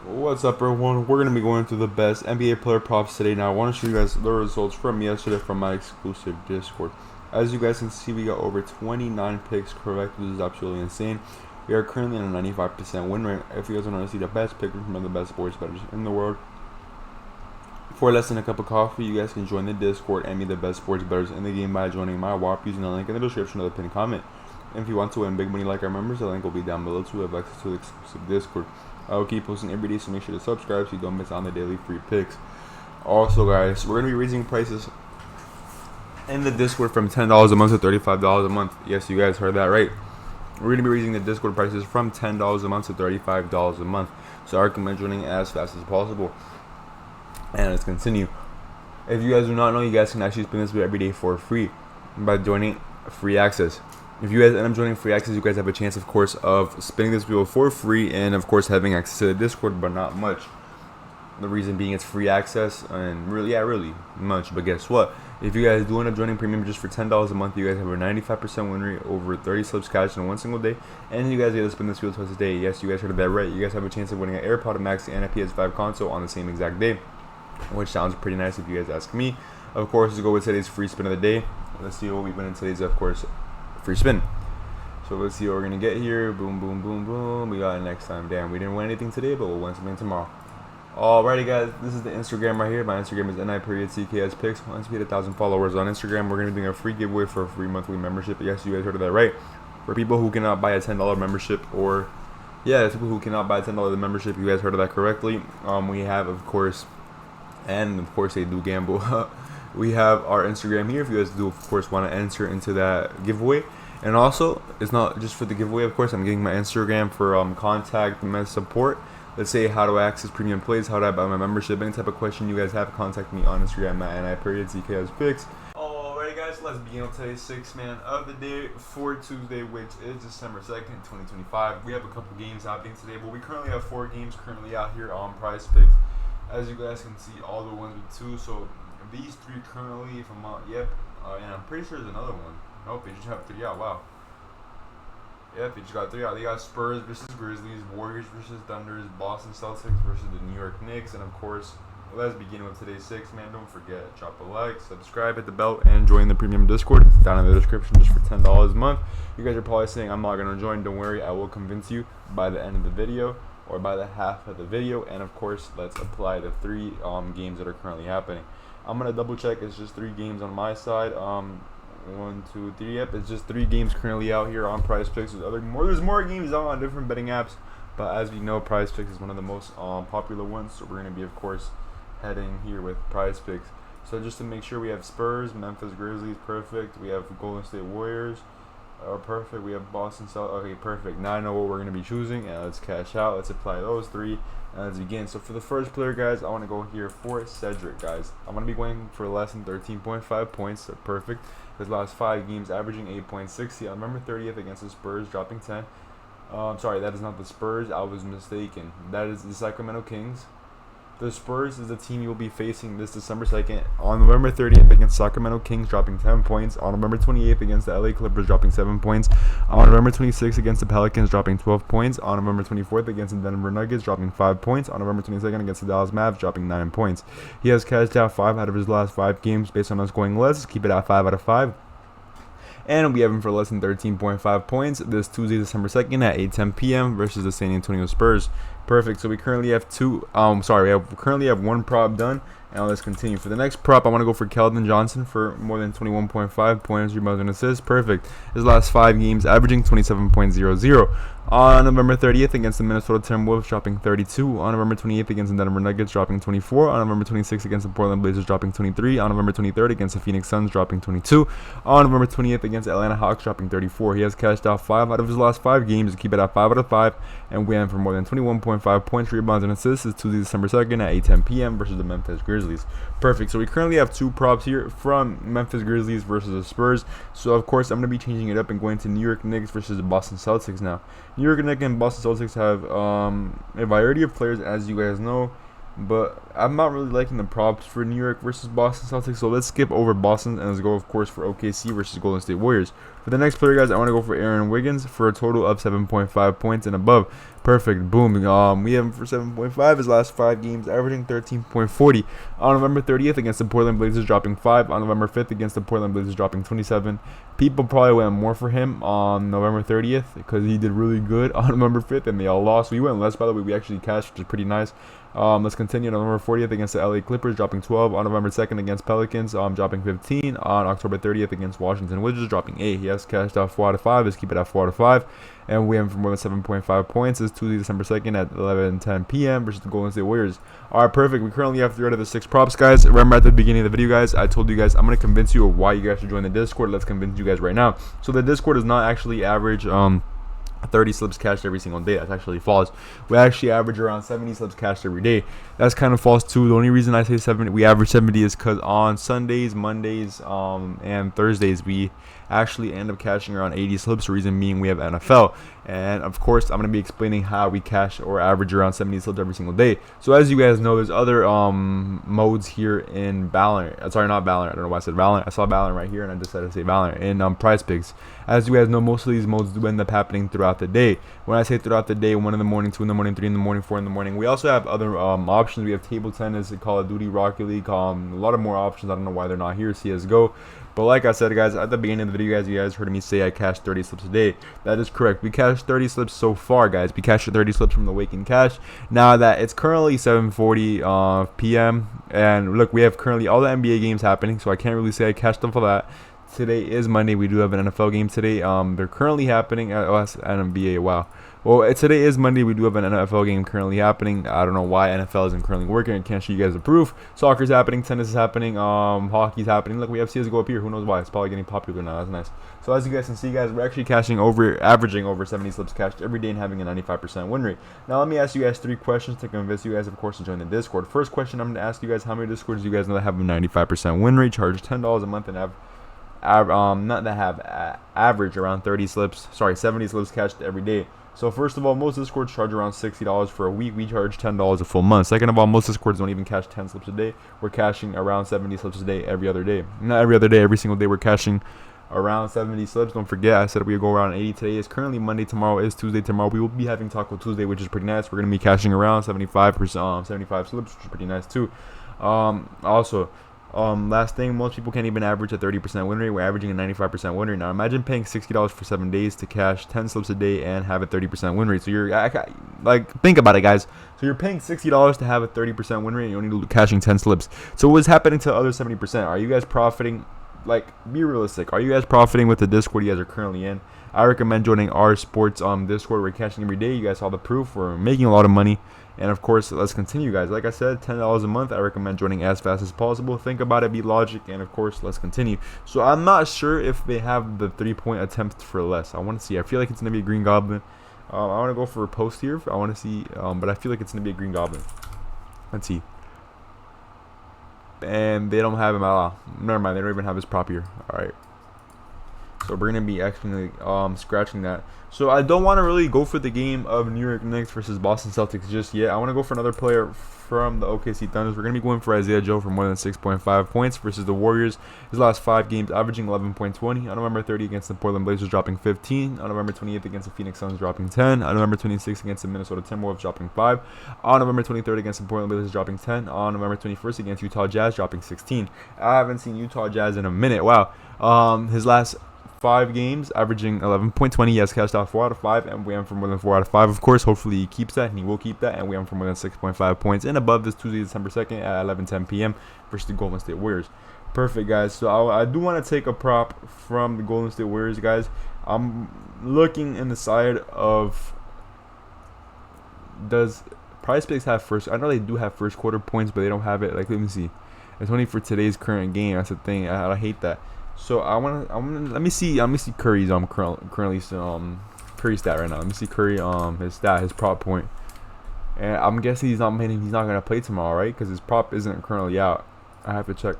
What's up, everyone? We're going to be going through the best NBA player props today. Now, I want to show you guys the results from yesterday from my exclusive Discord. As you guys can see, we got over 29 picks correct, which is absolutely insane. We are currently on a 95% win rate. If you guys want to see the best pickers from the best sports bettors in the world, for less than a cup of coffee, you guys can join the Discord and be the best sports bettors in the game by joining my WAP using the link in the description of the pinned comment. And if you want to win big money like our members, the link will be down below to have access to the exclusive Discord. I will keep posting every day, so make sure to subscribe so you don't miss out on the daily free picks. Also, guys, we're going to be raising prices in the Discord from $10 a month to $35 a month. Yes, you guys heard that right. We're going to be raising the Discord prices from $10 a month to $35 a month. So I recommend joining as fast as possible. And let's continue. If you guys do not know, you guys can actually spin this every day for free by joining free access. If you guys end up joining free access, you guys have a chance, of course, of spinning this wheel for free and, of course, having access to the Discord, but not much. The reason being it's free access and really much. But guess what? If you guys do end up joining premium just for $10 a month, you guys have a 95% win rate, over 30 slips cash in one single day, and you guys get to spin this wheel twice a day. Yes, you guys heard that right. You guys have a chance of winning an AirPod Max and a PS5 console on the same exact day, which sounds pretty nice if you guys ask me. Of course, let's go with today's free spin of the day. Let's see what we win in today's, of course, free spin. So let's see what we're gonna get here. Boom, boom, boom, boom. We got it next time. Damn, we didn't win anything today, but we'll win something tomorrow. Alrighty, guys, this is the Instagram right here. My Instagram is NI_CKSPicks. Once we hit 1,000 followers on Instagram, we're gonna be doing a free giveaway for a free monthly membership. Yes, you guys heard of that right. For people who cannot buy a $10 membership, or people who cannot buy a $10 membership, you guys heard of that correctly. We have, of course, and of course they do gamble. We have our Instagram here if you guys do, of course, want to enter into that giveaway. And also, it's not just for the giveaway, of course. I'm getting my Instagram for contact and support. Let's say how do I access premium plays, how do I buy my membership, any type of question you guys have, contact me on Instagram at NI_CKSPicks. Alrighty, guys, let's begin with today's sixth man of the day for Tuesday, which is December 2nd, 2025. We have a couple games happening today, but we currently have 4 games currently out here on PRIZEPICKS. As you guys can see, all the ones with 2. So these 3 currently, if I'm not, and I'm pretty sure there's another one. Nope, they just have 3 out. Wow. Yep, they just got 3 out. They got Spurs versus Grizzlies, Warriors versus Thunders, Boston Celtics versus the New York Knicks, and of course, let's begin with today's 6, man. Don't forget, drop a like, subscribe, hit the bell, and join the premium Discord. It's down in the description just for $10 a month. You guys are probably saying I'm not gonna join. Don't worry, I will convince you by the end of the video or by the half of the video. And of course, let's apply the 3 games that are currently happening. I'm gonna double check. It's just 3 games on my side. 1, 2, 3. Yep, it's just 3 games currently out here on PRIZEPICKS. There's more games out on different betting apps, but as we know, PRIZEPICKS is one of the most popular ones. So we're gonna be, of course, heading here with PRIZEPICKS. So just to make sure, we have Spurs, Memphis Grizzlies, perfect. We have Golden State Warriors, perfect. We have Boston Celtics. Okay, perfect. Now I know what we're gonna be choosing, and let's cash out. Let's apply those 3. And let's begin. So for the first player, guys, I want to go here for Cedric, guys. I'm going to be going for less than 13.5 points. So perfect. His last 5 games averaging 8.60 on November 30th against the Spurs, dropping 10. Sorry, that is not the Spurs. I was mistaken. That is the Sacramento Kings. The Spurs is the team you will be facing this December 2nd on November 30th against Sacramento Kings, dropping 10 points. On November 28th against the LA Clippers, dropping 7 points. On November 26th against the Pelicans, dropping 12 points. On November 24th against the Denver Nuggets, dropping 5 points. On November 22nd against the Dallas Mavs, dropping 9 points. He has cashed out 5 out of his last 5 games based on us going less. Keep it at 5 out of 5. And we have him for less than 13.5 points this Tuesday, December 2nd at 8:10 p.m. versus the San Antonio Spurs. Perfect. So we currently have currently have 1 prop done. Now let's continue. For the next prop, I want to go for Keldon Johnson for more than 21.5 points, rebounds, and assists. Perfect. His last 5 games averaging 27.00. On November 30th against the Minnesota Timberwolves, dropping 32. On November 28th against the Denver Nuggets, dropping 24. On November 26th against the Portland Blazers, dropping 23. On November 23rd against the Phoenix Suns, dropping 22. On November 20th against the Atlanta Hawks, dropping 34. He has cashed out 5 out of his last 5 games to keep it at 5 out of 5. And we have for more than 21.5 points, rebounds, and assists is Tuesday, December 2nd at 8:10 p.m. versus the Memphis Grizzlies. Perfect. So we currently have 2 props here from Memphis Grizzlies versus the Spurs. So of course, I'm going to be changing it up and going to New York Knicks versus the Boston Celtics now. New York Knicks and Boston Celtics have a variety of players, as you guys know, but I'm not really liking the props for New York versus Boston Celtics, so let's skip over Boston and let's go, of course, for OKC versus Golden State Warriors. For the next player, guys, I want to go for Aaron Wiggins for a total of 7.5 points and above. Perfect. Boom. We have him for 7.5. His last 5 games, averaging 13.40. On November 30th against the Portland Blazers, dropping 5. On November 5th against the Portland Blazers, dropping 27. People probably went more for him on November 30th because he did really good on November 5th, and they all lost. We went less, by the way. We actually cashed, which is pretty nice. Let's continue. On November 40th against the LA Clippers, dropping 12. On November 2nd against Pelicans, dropping 15. On October 30th against Washington Wizards, dropping 8. He has cashed out 4 out of 5. Let's keep it at 4 out of 5. And we have him for more than 7.5 points. This Tuesday, December 2nd at 11:10 p.m. versus the Golden State Warriors. All right, perfect. We currently have 3 out of the 6 props, guys. Remember at the beginning of the video, guys, I told you guys I'm going to convince you of why you guys should join the Discord. Let's convince you guys right now. So the Discord does not actually average 30 slips cashed every single day. That's actually false. We actually average around 70 slips cashed every day. That's kind of false too. The only reason I say 70, we average 70 is because on Sundays, Mondays, and Thursdays we actually end up cashing around 80 slips. Reason being we have NFL, and of course I'm going to be explaining how we cash or average around 70 slips every single day. So as you guys know, there's other modes here in Valorant. Sorry, not Valorant. I don't know why I said Valorant. I saw Valorant right here and I decided to say Valorant. In PrizePicks, as you guys know, most of these modes do end up happening throughout the day. When I say throughout the day, 1 in the morning, 2 in the morning, 3 in the morning, 4 in the morning. We also have other options. We have table tennis, Call of Duty, Rocket League, a lot of more options. I don't know why they're not here. CSGO. But like I said, guys, at the beginning of the video, guys, you guys heard me say I cashed 30 slips a day. That is correct. We cashed 30 slips so far, guys. We cashed 30 slips from the Waking Cash. Now that it's currently 7:40 p.m. and look, we have currently all the NBA games happening, so I can't really say I cashed them for that. Today is Monday. We do have an NFL game today. They're currently happening. Oh, that's an NBA. Wow. Well, today is Monday. We do have an NFL game currently happening. I don't know why NFL isn't currently working. I can't show you guys the proof. Soccer's happening. Tennis is happening. Hockey's happening. Look, we have CSGO up here. Who knows why? It's probably getting popular now. That's nice. So as you guys can see, guys, we're actually averaging over 70 slips cashed every day and having a 95% win rate. Now, let me ask you guys 3 questions to convince you guys, of course, to join the Discord. First question, I'm going to ask you guys, how many Discords do you guys know that have a 95% win rate, charge $10 a month, and average around 70 slips cashed every day? So first of all, most Discords charge around $60 for a week. We charge $10 a full month. Second of all, most Discords don't even cash 10 slips a day. We're cashing around 70 slips a day every other day. Not every other day, every single day we're cashing around 70 slips. Don't forget, I said we go around 80 today. It's currently Monday. Tomorrow is Tuesday. Tomorrow we will be having Taco Tuesday, which is pretty nice. We're going to be cashing around 75 slips, which is pretty nice too. Last thing, most people can't even average a 30% win rate. We're averaging a 95% win rate. Now imagine paying $60 for 7 days to cash 10 slips a day and have a 30% win rate. So you're like, think about it, guys. So you're paying $60 to have a 30% win rate and you're only cashing 10 slips. So what's happening to the other 70%? Are you guys profiting? Like, be realistic. Are you guys profiting with the Discord you guys are currently in? I recommend joining our sports Discord. We're cashing every day. You guys saw the proof. We're making a lot of money. And of course, let's continue, guys. Like I said, $10 a month. I recommend joining as fast as possible. Think about it, be logic, and of course, let's continue. So I'm not sure if they have the 3-point attempt for less. I want to see. I feel like it's gonna be a Green Goblin. I want to go for a post here. I want to see, but I feel like it's gonna be a Green Goblin. Let's see. And they don't have him at all. Never mind. They don't even have his prop here. All right. So we're gonna be actually scratching that. So I don't want to really go for the game of New York Knicks versus Boston Celtics just yet. I want to go for another player from the OKC Thunders. We're gonna be going for Isaiah Joe for more than 6.5 points versus the Warriors. His last 5 games, averaging 11.20. On November 30 against the Portland Blazers, dropping 15. On November 28th against the Phoenix Suns, dropping 10. On November 26th against the Minnesota Timberwolves, dropping 5. On November 23rd against the Portland Blazers, dropping 10. On November 21st against Utah Jazz, dropping 16. I haven't seen Utah Jazz in a minute. Wow. His last 5 games, averaging 11.20. He has cashed out 4 out of 5, and we have for more than 4 out of 5. Of course, hopefully he keeps that, and he will keep that. And we have for more than 6.5 points and above this Tuesday, December 2nd at 11:10 p.m. versus the Golden State Warriors. Perfect, guys. So I do want to take a prop from the Golden State Warriors, guys. I'm looking in the side of, does PrizePicks have first? I know they do have first quarter points, but they don't have it. Like, let me see. It's only for today's current game. That's the thing. I hate that. So let me see Curry's currently Curry stat right now. Let me see Curry his prop point. And I'm guessing he's not gonna play tomorrow, right? Because his prop isn't currently out. I have to check.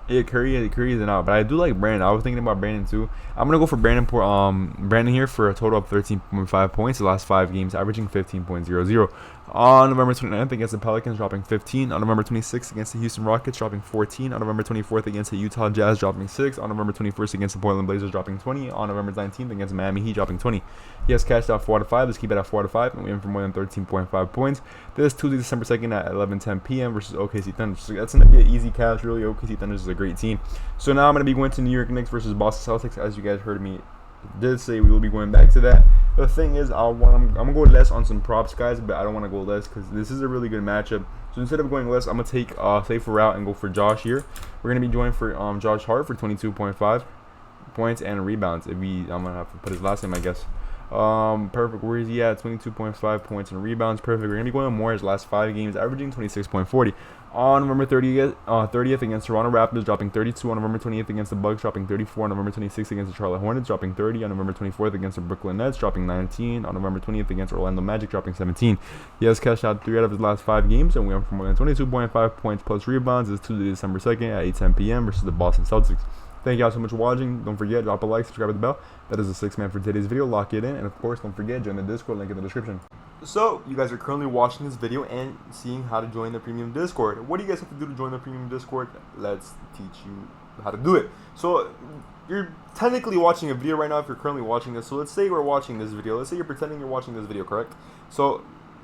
Yeah, Curry isn't out, but I do like Brandon. I was thinking about Brandon too. I'm gonna go for Brandon here for a total of 13.5 points the last 5 games, averaging 15.00. On November 29th against the Pelicans, dropping 15. On November 26th against the Houston Rockets, dropping 14. On November 24th against the Utah Jazz, dropping 6. On November 21st against the Portland Blazers, dropping 20. On November 19th against Miami Heat, dropping 20. He has cashed out 4 out of 5. Let's keep it at 4 out of 5, and we aim for more than 13.5 points. This Tuesday, December 2nd at 11:10 p.m. versus OKC Thunder. So that's gonna be an easy cash. Really, OKC Thunder is a great team. So now I'm gonna be going to New York Knicks versus Boston Celtics. As you guys heard me did say, we will be going back to that. The thing is, I'm gonna go less on some props, guys, but I don't want to go less because this is a really good matchup. So instead of going less, I'm gonna take safer route and go for Josh here. We're gonna be joined for Josh Hart for 22.5 points and rebounds. I'm gonna have to put his last name, I guess. Perfect. Where is he at? 22.5 points and rebounds. Perfect. We're gonna be going more his last 5 games, averaging 26.40. On November 30th against Toronto Raptors, dropping 32. On November 20th against the Bucks, dropping 34. On November 26th against the Charlotte Hornets, dropping 30. On November 24th against the Brooklyn Nets, dropping 19. On November 20th against Orlando Magic, dropping 17. He has cashed out 3 out of his last 5 games, and we are for more than 22.5 points plus rebounds. This Tuesday, December 2nd at 8:10 p.m. versus the Boston Celtics. Thank you all so much for watching. Don't forget, drop a like, subscribe to the bell. That is the 6th man for today's video. Lock it in. And of course, don't forget, join the Discord, link in the description. So, you guys are currently watching this video and seeing how to join the premium Discord. What do you guys have to do to join the premium Discord? Let's teach you how to do it. So, you're technically watching a video right now if you're currently watching this. So, let's say we're watching this video. Let's say you're pretending you're watching this video, correct? So,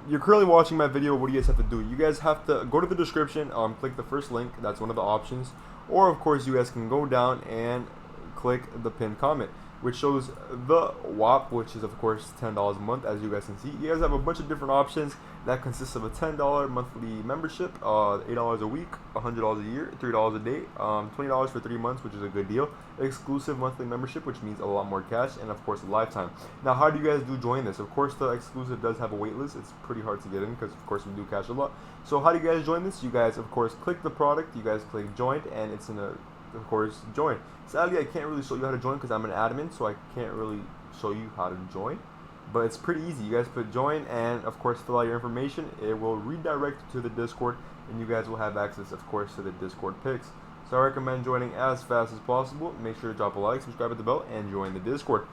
you're currently watching my video. What do you guys have to do? You guys have to go to the description, click the first link. That's one of the options. Or, of course, you guys can go down and click the pinned comment, which shows the WAP, which is, of course, $10 a month, as you guys can see. You guys have a bunch of different options that consists of a $10 monthly membership, $8 a week, $100 a year, $3 a day, $20 for 3 months, which is a good deal, exclusive monthly membership, which means a lot more cash, and, of course, a lifetime. Now, how do you guys do join this? Of course, the exclusive does have a wait list. It's pretty hard to get in because, of course, we do cash a lot. So how do you guys join this? You guys, of course, click the product. You guys click join, and it's in a, of course, join. Sadly, I can't really show you how to join because I'm an admin, so I can't really show you how to join. But it's pretty easy. You guys put join and, of course, fill out your information. It will redirect you to the Discord, and you guys will have access, of course, to the Discord picks. So I recommend joining as fast as possible. Make sure to drop a like, subscribe to the bell, and join the Discord.